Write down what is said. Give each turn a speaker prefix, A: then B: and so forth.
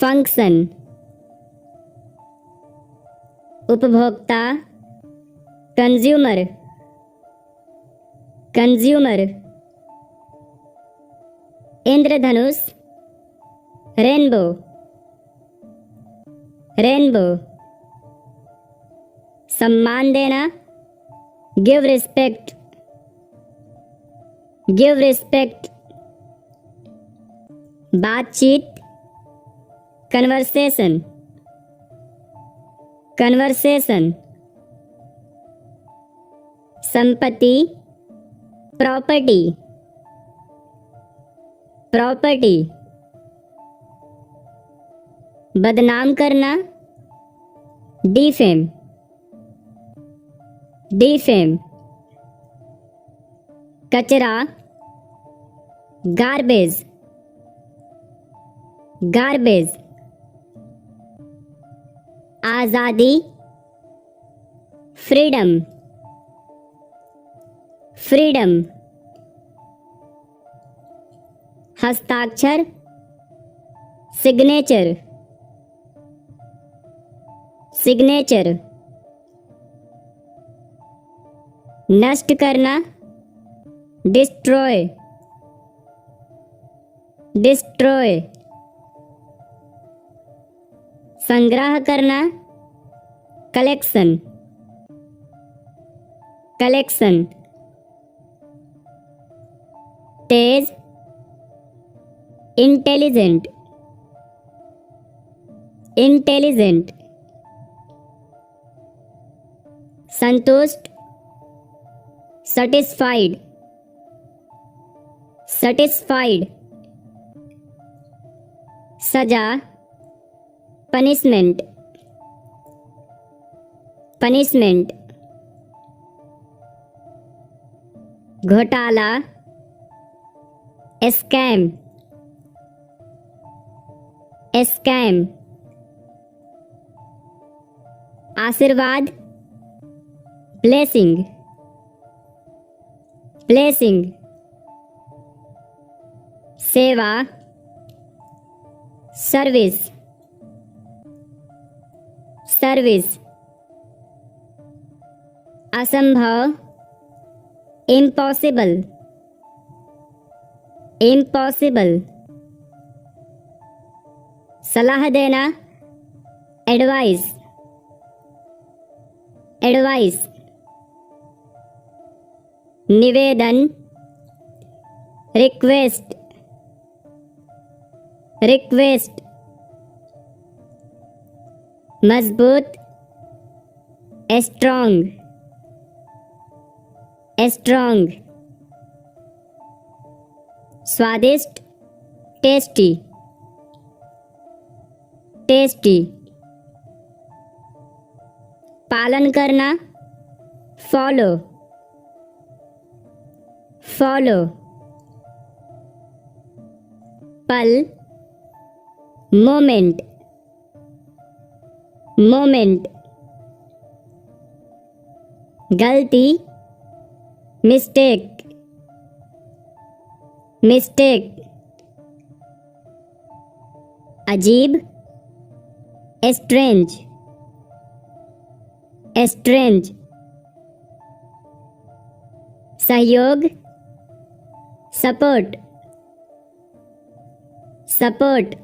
A: function, उपभोक्ता, consumer, consumer, इंद्रधनुष, rainbow, rainbow, सम्मान देना, गिव रिस्पेक्ट, गिव रिस्पेक्ट, बातचीत, कन्वर्सेशन, कन्वर्सेशन, संपत्ति, प्रॉपर्टी, प्रॉपर्टी, बदनाम करना, डिफेम, डिफेम, कचरा, गार्बेज, गार्बेज, आज़ादी, फ्रीडम, फ्रीडम, हस्ताक्षर, सिग्नेचर, सिग्नेचर, नष्ट करना, डिस्ट्रॉय, डिस्ट्रॉय, संग्रह करना, कलेक्शन, कलेक्शन, तेज, इंटेलिजेंट, इंटेलिजेंट, संतुष्ट, सैटिस्फाइड, सैटिस्फाइड, सजा, पनिशमेंट, पनिशमेंट, घोटाला, स्कैम, स्कैम, आशीर्वाद, ब्लेसिंग, ब्लेसिंग, सेवा, सर्विस, सर्विस, असंभव, इम्पॉसिबल, इम्पॉसिबल, सलाह देना, एडवाइस, एडवाइस, निवेदन, रिक्वेस्ट, रिक्वेस्ट, मजबूत, स्ट्रॉन्ग, स्ट्रॉन्ग, स्वादिष्ट, टेस्टी, टेस्टी, पालन करना, फॉलो, फॉलो, पल, मोमेंट, मोमेंट, गलती, मिस्टेक, मिस्टेक, अजीब, स्ट्रेंज, स्ट्रेंज, सहयोग, सपोर्ट, सपोर्ट,